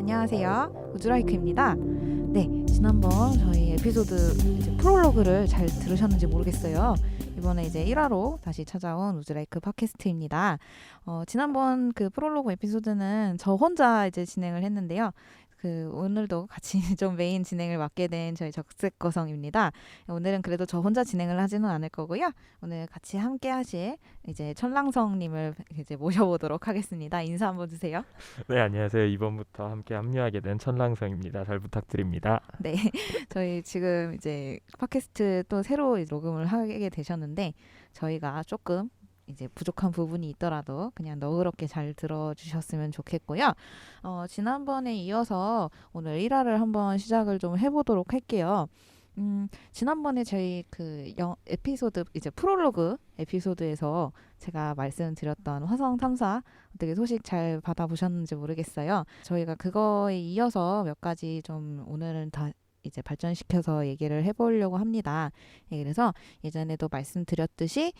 안녕하세요. 우즈라이크입니다. 네, 지난번 저희 에피소드 이제 프롤로그를 잘 들으셨는지 모르겠어요. 이번에 이제 1화로 다시 찾아온 우즈라이크 팟캐스트입니다. 지난번 그 프롤로그 에피소드는 저 혼자 이제 진행을 했는데요. 오늘도 같이 좀 메인 진행을 맡게 된 저희 적색거성입니다. 오늘은 그래도 저 혼자 진행을 하지는 않을 거고요. 오늘 같이 함께 하실 이제 천랑성님을 이제 모셔보도록 하겠습니다. 인사 한번 주세요. 네, 안녕하세요. 이번부터 함께 합류하게 된 천랑성입니다. 잘 부탁드립니다. 네, 저희 지금 이제 팟캐스트 또 새로 녹음을 하게 되셨는데 저희가 조금 이제 부족한 부분이 있더라도 그냥 너그럽게 잘 들어주셨으면 좋겠고요. 지난번에 이어서 오늘 1화를 한번 시작을 좀 해보도록 할게요. 지난번에 저희 에피소드 이제 프롤로그 에피소드에서 제가 말씀드렸던 화성 탐사 어떻게 소식 잘 받아보셨는지 모르겠어요. 저희가 그거에 이어서 몇 가지 좀 오늘은 다 이제 발전시켜서 얘기를 해보려고 합니다. 예, 그래서 예전에도 말씀드렸듯이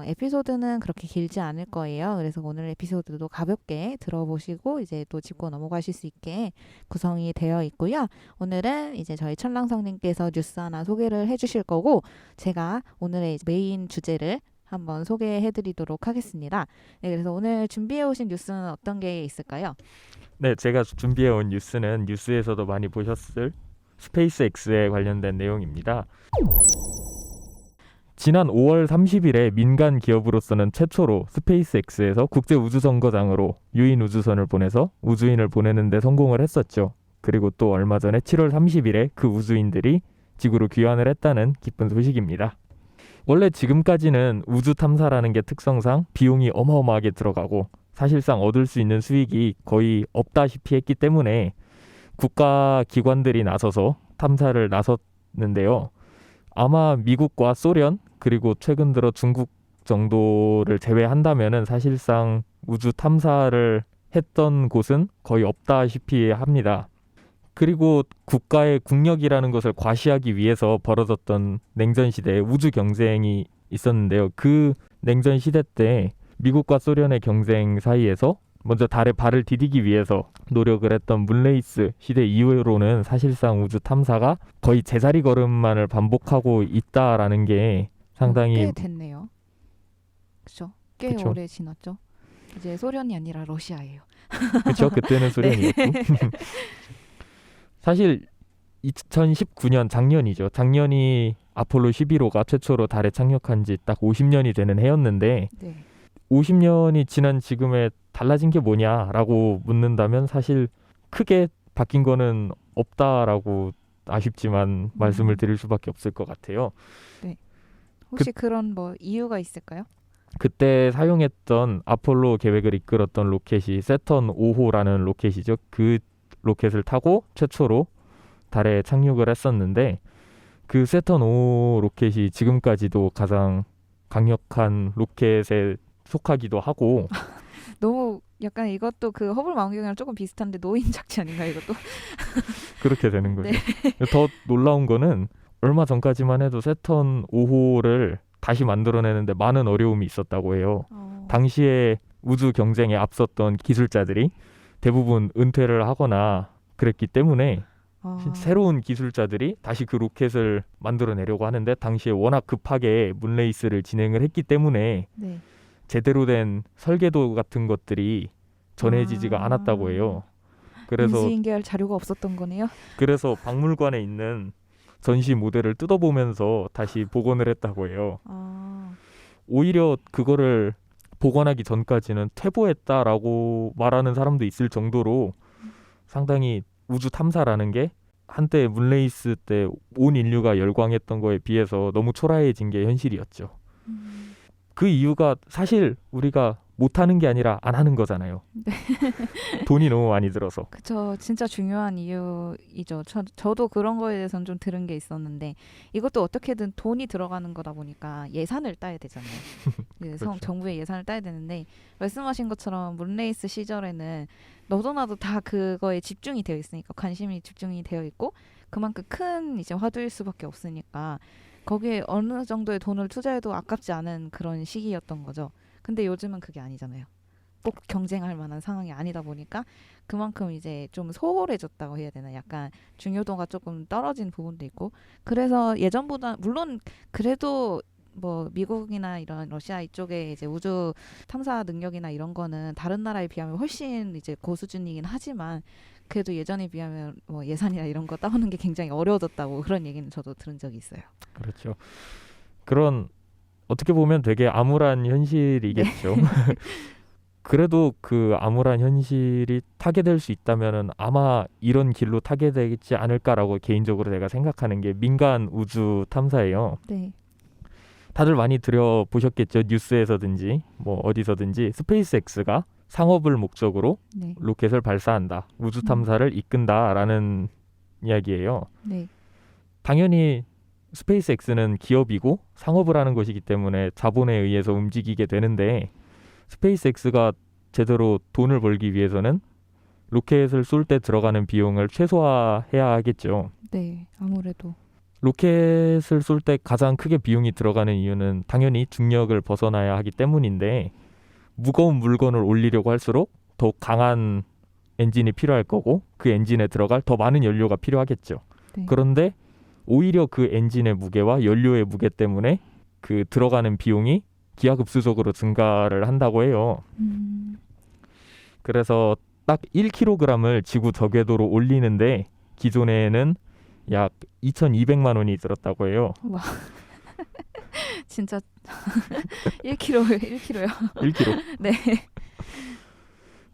에피소드는 그렇게 길지 않을 거예요. 그래서 오늘 에피소드도 가볍게 들어보시고 이제 또 짚고 넘어가실 수 있게 구성이 되어 있고요. 오늘은 이제 저희 천랑성님께서 뉴스 하나 소개를 해주실 거고 제가 오늘의 메인 주제를 한번 소개해드리도록 하겠습니다. 네, 그래서 오늘 준비해오신 뉴스는 어떤 게 있을까요? 네, 제가 준비해온 뉴스는 뉴스에서도 많이 보셨을 스페이스X에 관련된 내용입니다. 지난 5월 30일에 민간 기업으로서는 최초로 스페이스X에서 국제우주정거장으로 유인 우주선을 보내서 우주인을 보내는 데 성공을 했었죠. 그리고 또 얼마 전에 7월 30일에 그 우주인들이 지구로 귀환을 했다는 기쁜 소식입니다. 원래 지금까지는 우주 탐사라는 게 특성상 비용이 어마어마하게 들어가고 사실상 얻을 수 있는 수익이 거의 없다시피 했기 때문에 국가 기관들이 나서서 탐사를 나섰는데요. 아마 미국과 소련 그리고 최근 들어 중국 정도를 제외한다면은 사실상 우주 탐사를 했던 곳은 거의 없다시피 합니다. 그리고 국가의 국력이라는 것을 과시하기 위해서 벌어졌던 냉전 시대에 우주 경쟁이 있었는데요. 그 냉전 시대 때 미국과 소련의 경쟁 사이에서 먼저 달에 발을 디디기 위해서 노력을 했던 문레이스 시대 이후로는 사실상 우주 탐사가 거의 제자리 걸음만을 반복하고 있다라는 게 상당히 꽤 됐네요. 그렇죠? 꽤 그쵸. 오래 지났죠. 이제 소련이 아니라 러시아예요. 그렇죠. 그때는 소련이었고 사실 2019년 작년이죠. 작년이 아폴로 11호가 최초로 달에 착륙한 지 딱 50년이 되는 해였는데 네. 50년이 지난 지금에 달라진 게 뭐냐라고 묻는다면 사실 크게 바뀐 거는 없다라고 아쉽지만 말씀을 드릴 수밖에 없을 것 같아요. 혹시 그런 뭐 이유가 있을까요? 그때 사용했던 아폴로 계획을 이끌었던 로켓이 세턴 5호라는 로켓이죠. 그 로켓을 타고 최초로 달에 착륙을 했었는데 그 세턴 5 로켓이 지금까지도 가장 강력한 로켓에 속하기도 하고 너무 약간 이것도 그 허블 망원경이랑 조금 비슷한데 노인 착지 아닌가 이것도? 그렇게 되는 거죠. 네. 더 놀라운 거는 얼마 전까지만 해도 세턴 5호를 다시 만들어내는데 많은 어려움이 있었다고 해요. 당시에 우주 경쟁에 앞섰던 기술자들이 대부분 은퇴를 하거나 그랬기 때문에 새로운 기술자들이 다시 그 로켓을 만들어내려고 하는데 당시에 워낙 급하게 문레이스를 진행을 했기 때문에 네. 제대로 된 설계도 같은 것들이 전해지지가 않았다고 해요. 그래서 인수인계할 자료가 없었던 거네요. 그래서 박물관에 있는 전시 모델을 뜯어보면서 다시 복원을 했다고 해요. 오히려 그거를 복원하기 전까지는 퇴보했다라고 말하는 사람도 있을 정도로 상당히 우주 탐사라는 게 한때 문레이스 때 온 인류가 열광했던 거에 비해서 너무 초라해진 게 현실이었죠. 그 이유가 사실 우리가 못하는 게 아니라 안 하는 거잖아요. 네. 돈이 너무 많이 들어서. 그쵸. 진짜 중요한 이유이죠. 저도 그런 거에 대해서는 좀 들은 게 있었는데 이것도 어떻게든 돈이 들어가는 거다 보니까 예산을 따야 되잖아요. 그렇죠. 정부의 예산을 따야 되는데 말씀하신 것처럼 문레이스 시절에는 너도 나도 다 그거에 집중이 되어 있으니까 관심이 집중이 되어 있고 그만큼 큰 이제 화두일 수밖에 없으니까 거기에 어느 정도의 돈을 투자해도 아깝지 않은 그런 시기였던 거죠. 근데 요즘은 그게 아니잖아요. 꼭 경쟁할 만한 상황이 아니다 보니까 그만큼 이제 좀 소홀해졌다고 해야 되나 약간 중요도가 조금 떨어진 부분도 있고 그래서 예전보다 물론 그래도 뭐 미국이나 이런 러시아 이쪽에 이제 우주 탐사 능력이나 이런 거는 다른 나라에 비하면 훨씬 이제 고수준이긴 하지만 그래도 예전에 비하면 뭐 예산이나 이런 거 따오는 게 굉장히 어려워졌다고 그런 얘기는 저도 들은 적이 있어요. 그렇죠. 그런 어떻게 보면 되게 암울한 현실이겠죠. 그래도 그 암울한 현실이 타개될 수 있다면은 아마 이런 길로 타개되지 않을까라고 개인적으로 제가 생각하는 게 민간 우주 탐사예요. 네. 다들 많이 들어보셨겠죠. 뉴스에서든지 뭐 어디서든지 스페이스X가 상업을 목적으로 네. 로켓을 발사한다. 우주 탐사를 이끈다라는 이야기예요. 네. 당연히 스페이스X는 기업이고 상업을 하는 것이기 때문에 자본에 의해서 움직이게 되는데 스페이스X가 제대로 돈을 벌기 위해서는 로켓을 쏠 때 들어가는 비용을 최소화해야 하겠죠. 네. 아무래도 로켓을 쏠 때 가장 크게 비용이 들어가는 이유는 당연히 중력을 벗어나야 하기 때문인데 무거운 물건을 올리려고 할수록 더 강한 엔진이 필요할 거고 그 엔진에 들어갈 더 많은 연료가 필요하겠죠. 네. 그런데 오히려 그 엔진의 무게와 연료의 무게 때문에 그 들어가는 비용이 기하급수적으로 증가를 한다고 해요. 그래서 딱 1kg을 지구 저궤도로 올리는데 기존에는 약 2,200만 원이 들었다고 해요. 와. 진짜 1kg요. 1kg요. 1kg. 네.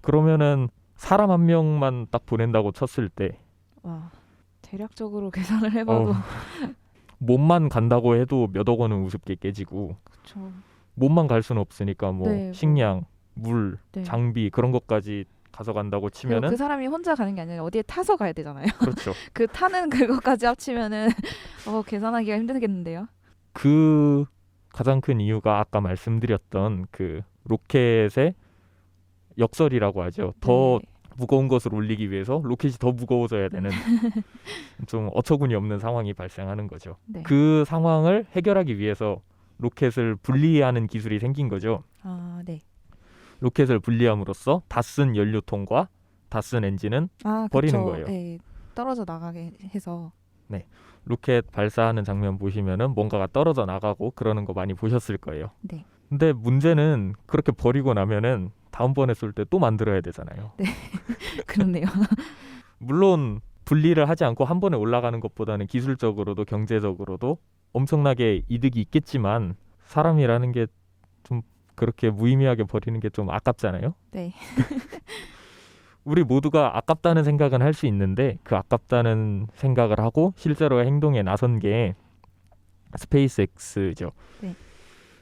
그러면은 사람 한 명만 딱 보낸다고 쳤을 때 와. 대략적으로 계산을 해봐도 몸만 간다고 해도 몇억 원은 우습게 깨지고 그렇죠. 몸만 갈 수는 없으니까 뭐 네, 식량, 물, 네. 장비 그런 것까지 가져간다고 그리고 치면은 그 사람이 혼자 가는 게 아니라 어디에 타서 가야 되잖아요. 그렇죠. 그 타는 그거까지 합치면은 계산하기가 힘들겠는데요. 그 가장 큰 이유가 아까 말씀드렸던 그 로켓의 역설이라고 하죠. 더 네. 무거운 것을 올리기 위해서 로켓이 더 무거워져야 되는 좀 어처구니 없는 상황이 발생하는 거죠. 네. 그 상황을 해결하기 위해서 로켓을 분리하는 기술이 생긴 거죠. 아, 네. 로켓을 분리함으로써 다 쓴 연료통과 다 쓴 엔진은 아, 버리는 그쵸. 거예요. 네. 떨어져 나가게 해서. 로켓 발사하는 장면 보시면은 뭔가가 떨어져 나가고 그러는 거 많이 보셨을 거예요. 네. 근데 문제는 그렇게 버리고 나면은 다음번에 쏠 때 또 만들어야 되잖아요. 그렇네요. 물론 분리를 하지 않고 한 번에 올라가는 것보다는 기술적으로도 경제적으로도 엄청나게 이득이 있겠지만 사람이라는 게 좀 그렇게 무의미하게 버리는 게 좀 아깝잖아요. 네. 우리 모두가 아깝다는 생각은 할 수 있는데 그 아깝다는 생각을 하고 실제로 행동에 나선 게 스페이스X죠. 네.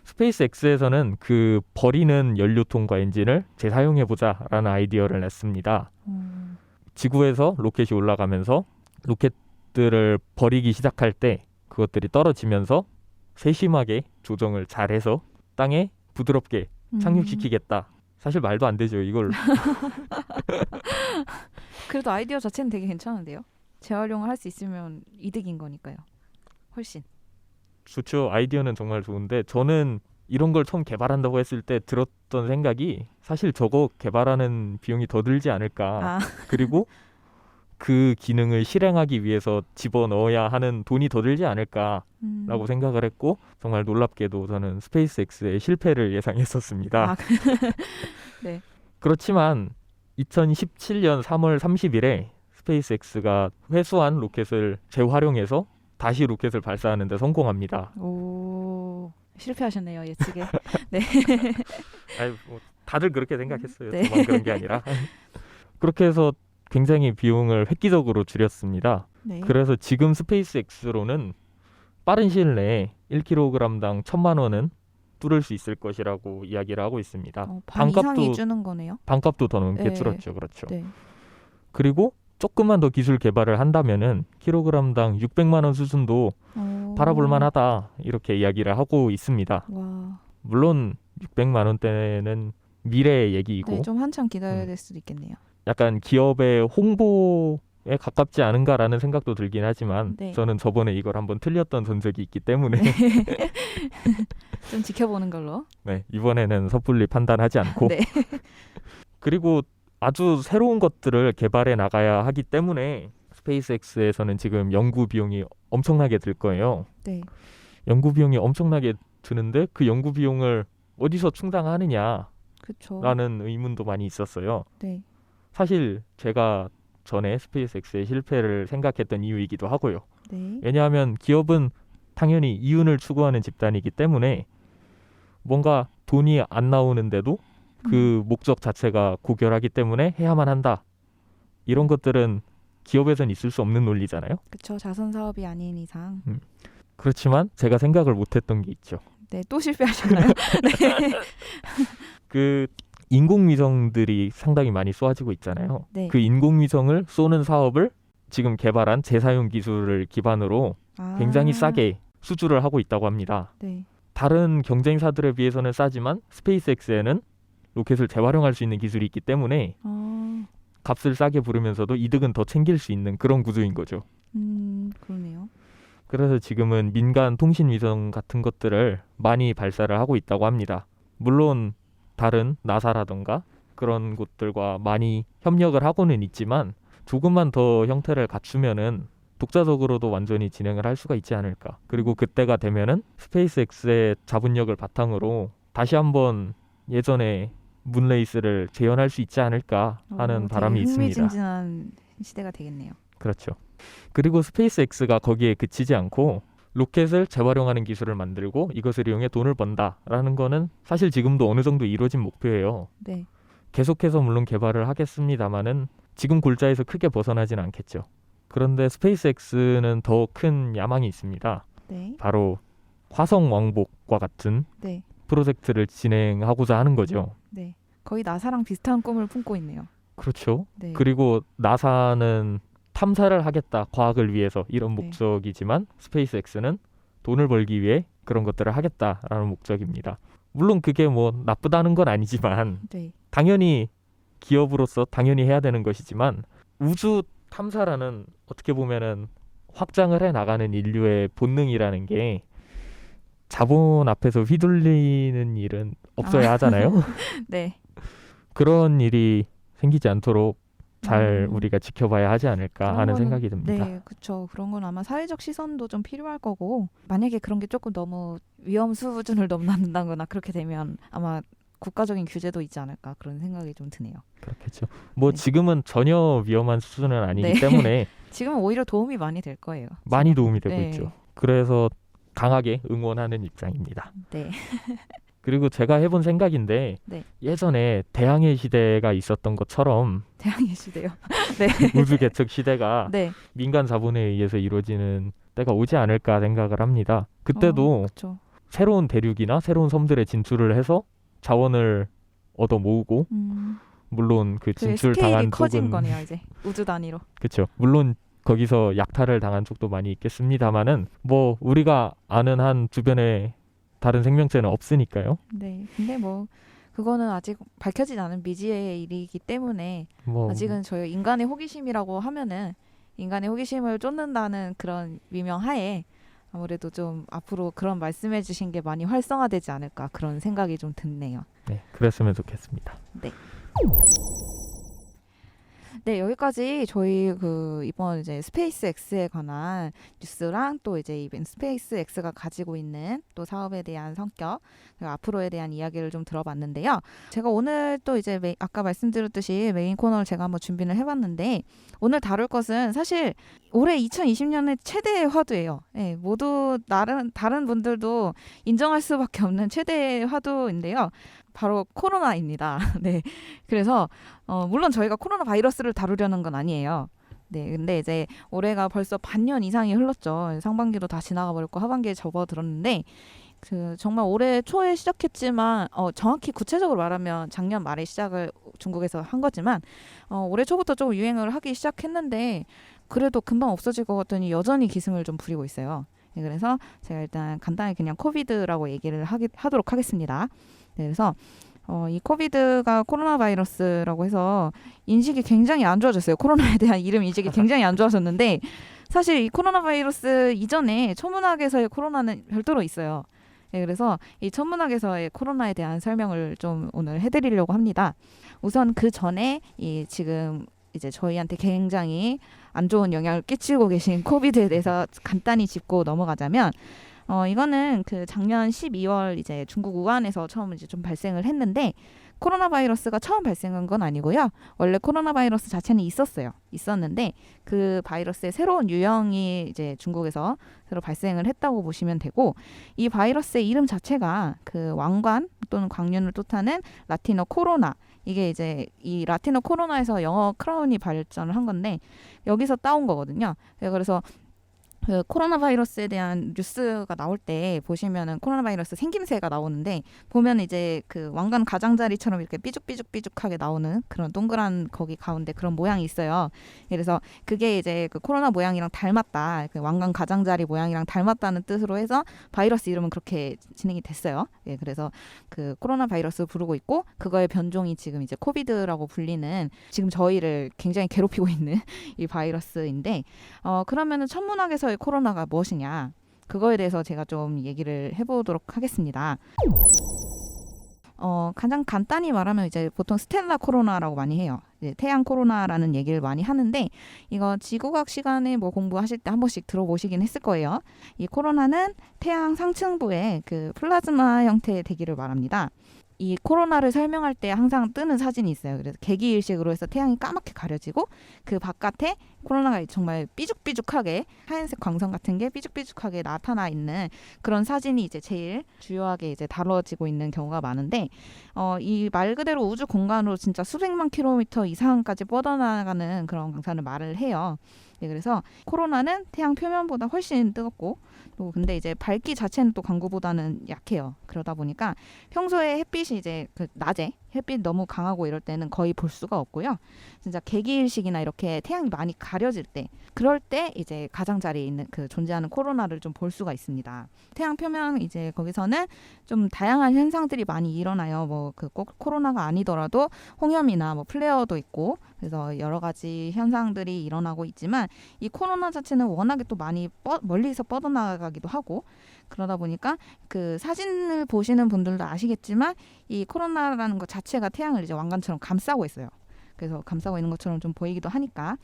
스페이스X에서는 그 버리는 연료통과 엔진을 재사용해보자라는 아이디어를 냈습니다. 지구에서 로켓이 올라가면서 로켓들을 버리기 시작할 때 그것들이 떨어지면서 세심하게 조정을 잘해서 땅에 부드럽게 착륙시키겠다. 사실 말도 안 되죠. 이걸 그래도 아이디어 자체는 되게 괜찮은데요. 재활용을 할 수 있으면 이득인 거니까요. 훨씬. 좋죠. 아이디어는 정말 좋은데 저는 이런 걸 처음 개발한다고 했을 때 들었던 생각이 사실 저거 개발하는 비용이 더 들지 않을까. 아, 그리고 그 기능을 실행하기 위해서 집어넣어야 하는 돈이 더 들지 않을까라고 생각을 했고 정말 놀랍게도 저는 스페이스X의 실패를 예상했었습니다. 아, 네. 그렇지만 2017년 3월 30일에 스페이스X가 회수한 로켓을 재활용해서 다시 로켓을 발사하는 데 성공합니다. 오, 실패하셨네요, 예측에. 아니, 뭐 다들 그렇게 생각했어요. 네. 저만 그런 게 아니라. 그렇게 해서 굉장히 비용을 획기적으로 줄였습니다. 네. 그래서 지금 스페이스X로는 빠른 시일 내에 1kg당 1,000만 원은 뚫을 수 있을 것이라고 이야기를 하고 있습니다. 반 이상이 주는 거네요. 반값도 더 넘게 네. 줄었죠. 그렇죠. 네. 그리고 조금만 더 기술 개발을 한다면은 킬로그램당 600만 원 수준도 바라볼 만하다 이렇게 이야기를 하고 있습니다. 와. 물론 600만 원대는 미래의 얘기이고 네, 좀 한참 기다려야 될 수도 있겠네요. 약간 기업의 홍보 가깝지 않은가라는 생각도 들긴 하지만 네. 저는 저번에 이걸 한번 틀렸던 전적이 있기 때문에 좀 지켜보는 걸로. 네, 이번에는 섣불리 판단하지 않고 네. 그리고 아주 새로운 것들을 개발해 나가야 하기 때문에 스페이스X에서는 지금 연구 비용이 엄청나게 들 거예요. 네. 연구 비용이 엄청나게 드는데 그 연구 비용을 어디서 충당하느냐라는 그렇죠. 의문도 많이 있었어요. 네. 사실 제가 전에 스페이스X의 실패를 생각했던 이유이기도 하고요. 네. 왜냐하면 기업은 당연히 이윤을 추구하는 집단이기 때문에 뭔가 돈이 안 나오는데도 그 목적 자체가 고결하기 때문에 해야만 한다. 이런 것들은 기업에선 있을 수 없는 논리잖아요. 그렇죠. 자선 사업이 아닌 이상. 그렇지만 제가 생각을 못했던 게 있죠. 네. 또 실패하셨나요? 네. 그 인공위성들이 상당히 많이 쏘아지고 있잖아요. 네. 그 인공위성을 쏘는 사업을 지금 개발한 재사용 기술을 기반으로 굉장히 싸게 수주를 하고 있다고 합니다. 네. 다른 경쟁사들에 비해서는 싸지만 스페이스X에는 로켓을 재활용할 수 있는 기술이 있기 때문에 값을 싸게 부르면서도 이득은 더 챙길 수 있는 그런 구조인 거죠. 그러네요. 그래서 지금은 민간 통신 위성 같은 것들을 많이 발사를 하고 있다고 합니다. 물론 다른 나사라던가 그런 곳들과 많이 협력을 하고는 있지만 조금만 더 형태를 갖추면은 독자적으로도 완전히 진행을 할 수가 있지 않을까. 그리고 그때가 되면은 스페이스X의 자본력을 바탕으로 다시 한번 예전에 문레이스를 재현할 수 있지 않을까 하는 바람이 되게 있습니다. 흥미진진한 시대가 되겠네요. 그렇죠. 그리고 스페이스X가 거기에 그치지 않고 로켓을 재활용하는 기술을 만들고 이것을 이용해 돈을 번다라는 거는 사실 지금도 어느 정도 이루어진 목표예요. 네. 계속해서 물론 개발을 하겠습니다마는 지금 골자에서 크게 벗어나지는 않겠죠. 그런데 스페이스X는 더 큰 야망이 있습니다. 네. 바로 화성 왕복과 같은 네. 프로젝트를 진행하고자 하는 거죠. 네. 거의 나사랑 비슷한 꿈을 품고 있네요. 그렇죠. 네. 그리고 나사는 탐사를 하겠다, 과학을 위해서 이런 네. 목적이지만 스페이스X는 돈을 벌기 위해 그런 것들을 하겠다라는 목적입니다. 물론 그게 뭐 나쁘다는 건 아니지만 네. 당연히 기업으로서 당연히 해야 되는 것이지만 우주 탐사라는 어떻게 보면은 확장을 해 나가는 인류의 본능이라는 게 자본 앞에서 휘둘리는 일은 없어야 하잖아요. 네. 그런 일이 생기지 않도록 잘 음. 우리가 지켜봐야 하지 않을까 그런 하는 거는- 생각이 듭니다. 네, 그렇죠. 그런 건 아마 사회적 시선도 좀 필요할 거고 만약에 그런 게 조금 너무 위험 수준을 넘는다거나 그렇게 되면 아마 국가적인 규제도 있지 않을까 그런 생각이 좀 드네요. 그렇겠죠. 뭐 네. 지금은 전혀 위험한 수준은 아니기 네. 때문에 지금은 오히려 도움이 많이 될 거예요. 많이 도움이 되고 네. 있죠. 그래서 강하게 응원하는 입장입니다. 네. 그리고 제가 해본 생각인데 네. 예전에 대항해 시대가 있었던 것처럼 대항해 시대요. 우주 개척 시대가 네. 민간 자본에 의해서 이루어지는 때가 오지 않을까 생각을 합니다. 그때도 그렇죠. 새로운 대륙이나 새로운 섬들에 진출을 해서 자원을 얻어 모으고 물론 그 그게 진출 스케일이 당한 커진 쪽은 거네요, 이제. 우주 단위로. 그렇죠. 물론 거기서 약탈을 당한 쪽도 많이 있겠습니다만은 뭐 우리가 아는 한 주변에 다른 생명체는 없으니까요. 네. 근데 뭐 그거는 아직 밝혀지지 않은 미지의 일이기 때문에 뭐 아직은 저희 인간의 호기심이라고 하면은 인간의 호기심을 쫓는다는 그런 위명하에 아무래도 좀 앞으로 그런 말씀해 주신 게 많이 활성화되지 않을까 그런 생각이 좀 드네요. 네, 그랬으면 좋겠습니다. 네, 여기까지 저희 그 이번 이제 스페이스X에 관한 뉴스랑 또 이제 이번 스페이스X가 가지고 있는 또 사업에 대한 성격 그리고 앞으로에 대한 이야기를 좀 들어봤는데요. 제가 오늘 또 이제 아까 말씀드렸듯이 메인 코너를 제가 한번 준비를 해봤는데 오늘 다룰 것은 사실 올해 2020년의 최대의 화두예요. 네, 모두 다른 분들도 인정할 수밖에 없는 최대의 화두인데요. 바로 코로나입니다. 네, 그래서 물론 저희가 코로나 바이러스를 다루려는 건 아니에요. 네, 근데 이제 올해가 벌써 반년 이상이 흘렀죠. 상반기도 다 지나가 버렸고 하반기에 접어들었는데 그 정말 올해 초에 시작했지만 정확히 구체적으로 말하면 작년 말에 시작을 중국에서 한 거지만 올해 초부터 조금 유행을 하기 시작했는데 그래도 금방 없어질 것 같더니 여전히 기승을 좀 부리고 있어요. 네, 그래서 제가 일단 간단히 그냥 코비드라고 얘기를 하도록 하겠습니다. 네, 그래서 이 코비드가 코로나 바이러스라고 해서 인식이 굉장히 안 좋아졌어요. 코로나에 대한 이름 인식이 굉장히 안 좋아졌는데 사실 이 코로나 바이러스 이전에 천문학에서의 코로나는 별도로 있어요. 네, 그래서 이 천문학에서의 코로나에 대한 설명을 좀 오늘 해드리려고 합니다. 우선 그 전에 이 지금 이제 저희한테 굉장히 안 좋은 영향을 끼치고 계신 코비드에 대해서 간단히 짚고 넘어가자면 이거는 그 작년 12월 이제 중국 우한에서 처음 이제 좀 발생을 했는데 코로나 바이러스가 처음 발생한 건 아니고요. 원래 코로나 바이러스 자체는 있었는데 그 바이러스의 새로운 유형이 이제 중국에서 새로 발생을 했다고 보시면 되고 이 바이러스의 이름 자체가 그 왕관 또는 광륜을 뜻하는 라틴어 코로나 이게 이제 이 라틴어 코로나에서 영어 크라운이 발전을 한 건데 여기서 따온 거거든요. 그래서 그 코로나 바이러스에 대한 뉴스가 나올 때 보시면은 코로나 바이러스 생김새가 나오는데 보면 이제 그 왕관 가장자리처럼 이렇게 삐죽삐죽삐죽하게 나오는 그런 동그란 거기 가운데 그런 모양이 있어요. 그래서 그게 이제 그 코로나 모양이랑 닮았다. 그 왕관 가장자리 모양이랑 닮았다는 뜻으로 해서 바이러스 이름은 그렇게 진행이 됐어요. 예, 그래서 그 코로나 바이러스 부르고 있고 그거의 변종이 지금 이제 코비드라고 불리는 지금 저희를 굉장히 괴롭히고 있는 이 바이러스인데 그러면은 천문학에서의 코로나가 무엇이냐 그거에 대해서 제가 좀 얘기를 해보도록 하겠습니다. 가장 간단히 말하면 이제 보통 스텔라 코로나라고 많이 해요. 이제 태양 코로나라는 얘기를 많이 하는데 이거 지구과학 시간에 뭐 공부하실 때 한 번씩 들어보시긴 했을 거예요. 이 코로나는 태양 상층부에 그 플라즈마 형태의 대기를 말합니다. 이 코로나를 설명할 때 항상 뜨는 사진이 있어요. 그래서 개기일식으로 해서 태양이 까맣게 가려지고 그 바깥에 코로나가 정말 삐죽삐죽하게 하얀색 광선 같은 게 삐죽삐죽하게 나타나 있는 그런 사진이 이제 제일 주요하게 이제 다뤄지고 있는 경우가 많은데 이 말 그대로 우주 공간으로 진짜 수백만 킬로미터 이상까지 뻗어나가는 그런 광선을 말을 해요. 네, 그래서 코로나는 태양 표면보다 훨씬 뜨겁고 또 근데 이제 밝기 자체는 또 광구보다는 약해요. 그러다 보니까 평소에 햇빛이 이제 그 낮에 햇빛 너무 강하고 이럴 때는 거의 볼 수가 없고요. 진짜 개기일식이나 이렇게 태양이 많이 가려질 때 그럴 때 이제 가장자리에 있는 그 존재하는 코로나를 좀 볼 수가 있습니다. 태양 표면 이제 거기서는 좀 다양한 현상들이 많이 일어나요. 뭐 그 꼭 코로나가 아니더라도 홍염이나 뭐 플레어도 있고 그래서 여러 가지 현상들이 일어나고 있지만 이 코로나 자체는 워낙에 또 많이 멀리서 뻗어나가기도 하고 그러다 보니까 그 사진을 보시는 분들도 아시겠지만 이 코로나라는 것 자체가 태양을 이제 왕관처럼 감싸고 있어요. 그래서 감싸고 있는 것처럼 좀 보이기도 하니까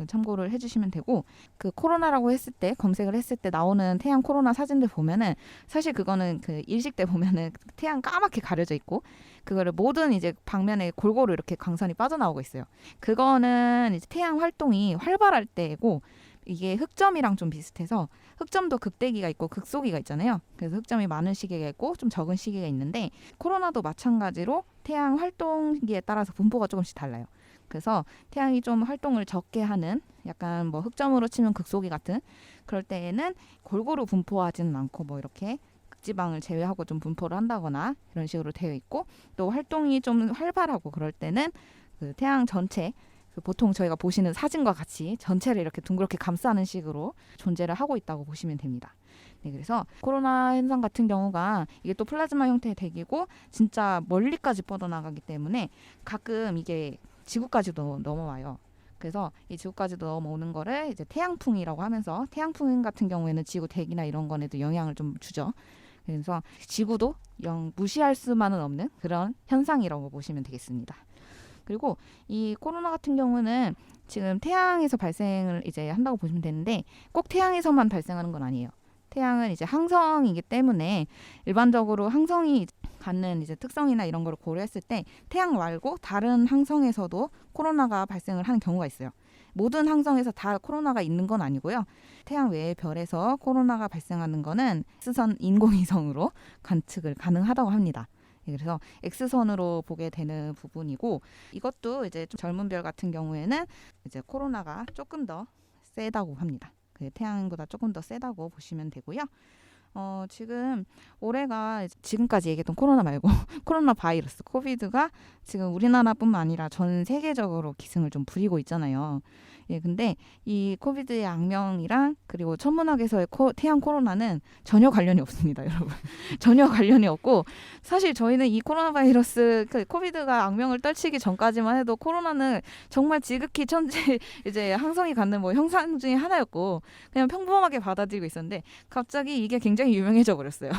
참고를 해주시면 되고 그 코로나라고 했을 때 검색을 했을 때 나오는 태양 코로나 사진들 보면은 사실 그거는 그 일식 때 보면은 태양 까맣게 가려져 있고 그거를 모든 이제 방면에 골고루 이렇게 광선이 빠져나오고 있어요. 그거는 이제 태양 활동이 활발할 때고 이게 흑점이랑 좀 비슷해서 흑점도 극대기가 있고 극소기가 있잖아요. 그래서 흑점이 많은 시기가 있고 좀 적은 시기가 있는데 코로나도 마찬가지로 태양 활동기에 따라서 분포가 조금씩 달라요. 그래서 태양이 좀 활동을 적게 하는 약간 뭐 흑점으로 치면 극소기 같은 그럴 때에는 골고루 분포하지는 않고 뭐 이렇게 극지방을 제외하고 좀 분포를 한다거나 이런 식으로 되어 있고 또 활동이 좀 활발하고 그럴 때는 그 태양 전체 그 보통 저희가 보시는 사진과 같이 전체를 이렇게 둥그렇게 감싸는 식으로 존재를 하고 있다고 보시면 됩니다. 네, 그래서 코로나 현상 같은 경우가 이게 또 플라즈마 형태의 대기고 진짜 멀리까지 뻗어나가기 때문에 가끔 이게 지구까지도 넘어와요. 그래서 이 지구까지도 넘어오는 거를 이제 태양풍이라고 하면서 태양풍 같은 경우에는 지구 대기나 이런 거에도 영향을 좀 주죠. 그래서 지구도 영 무시할 수만은 없는 그런 현상이라고 보시면 되겠습니다. 그리고 이 코로나 같은 경우는 지금 태양에서 발생을 이제 한다고 보시면 되는데 꼭 태양에서만 발생하는 건 아니에요. 태양은 이제 항성이기 때문에 일반적으로 항성이 갖는 이제 특성이나 이런 거를 고려했을 때 태양 말고 다른 항성에서도 코로나가 발생을 하는 경우가 있어요. 모든 항성에서 다 코로나가 있는 건 아니고요. 태양 외의 별에서 코로나가 발생하는 거는 X선 인공위성으로 관측을 가능하다고 합니다. 그래서 X선으로 보게 되는 부분이고 이것도 이제 좀 젊은 별 같은 경우에는 이제 코로나가 조금 더 세다고 합니다. 그 태양보다 조금 더 세다고 보시면 되고요. 지금 올해가 지금까지 얘기했던 코로나 말고 코로나 바이러스, 코비드가 지금 우리나라뿐만 아니라 전 세계적으로 기승을 좀 부리고 있잖아요. 예, 근데 이 코비드의 악명이랑 그리고 천문학에서의 태양 코로나는 전혀 관련이 없습니다, 여러분. 전혀 관련이 없고 사실 저희는 이 코로나 바이러스, 코비드가 악명을 떨치기 전까지만 해도 코로나는 정말 지극히 천재 이제 항성이 갖는 뭐 형상 중에 하나였고 그냥 평범하게 받아들이고 있었는데 갑자기 이게 굉장히 유명해져 버렸어요.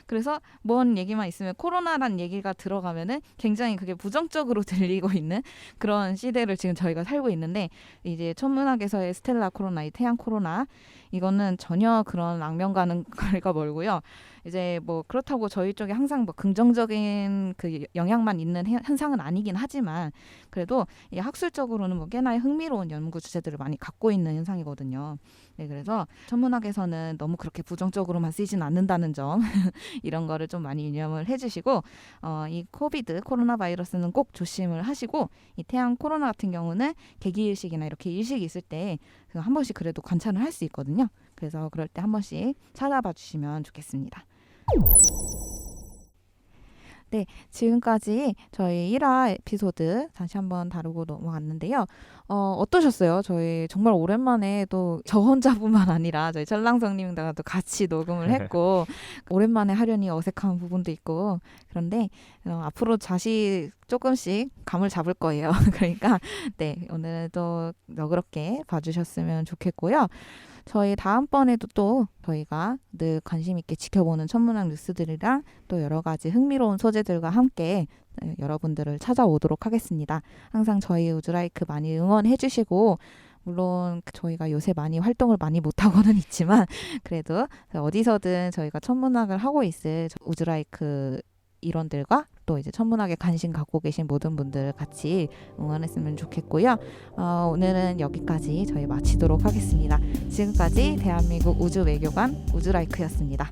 그래서 뭔 얘기만 있으면 코로나란 얘기가 들어가면은 굉장히 그게 부정적으로 들리고 있는 그런 시대를 지금 저희가 살고 있는데 이제 천문학에서의 스텔라 코로나, 이 태양 코로나 이거는 전혀 그런 악명과는 거리가 멀고요. 이제 뭐 그렇다고 저희 쪽에 항상 뭐 긍정적인 그 영향만 있는 현상은 아니긴 하지만 그래도 이 학술적으로는 뭐 꽤나 흥미로운 연구 주제들을 많이 갖고 있는 현상이거든요. 네, 그래서 천문학에서는 너무 그렇게 부정적으로만 쓰이진 않는다는 점 이런 거를 좀 많이 유념을 해주시고 이 코비드 코로나 바이러스는 꼭 조심을 하시고 이 태양 코로나 같은 경우는 개기일식이나 이렇게 일식이 있을 때 한 번씩 그래도 관찰을 할 수 있거든요. 그래서 그럴 때 한 번씩 찾아봐 주시면 좋겠습니다. 네, 지금까지 저희 1화 에피소드 다시 한번 다루고 넘어갔는데요. 어떠셨어요? 저희 정말 오랜만에 또 저 혼자뿐만 아니라 저희 철랑성님과 또 같이 녹음을 했고 오랜만에 하려니 어색한 부분도 있고 그런데 앞으로 다시 조금씩 감을 잡을 거예요. 그러니까 네, 오늘 또 너그럽게 봐주셨으면 좋겠고요. 저희 다음번에도 또 저희가 늘 관심 있게 지켜보는 천문학 뉴스들이랑 또 여러 가지 흥미로운 소재들과 함께 여러분들을 찾아오도록 하겠습니다. 항상 저희 우주라이크 많이 응원해 주시고 물론 저희가 요새 많이 활동을 많이 못하고는 있지만 그래도 어디서든 저희가 천문학을 하고 있을 우주라이크 일원들과 또 이제 천문학에 관심 갖고 계신 모든 분들 같이 응원했으면 좋겠고요. 오늘은 여기까지 저희 마치도록 하겠습니다. 지금까지 대한민국 우주외교관 우주라이크였습니다.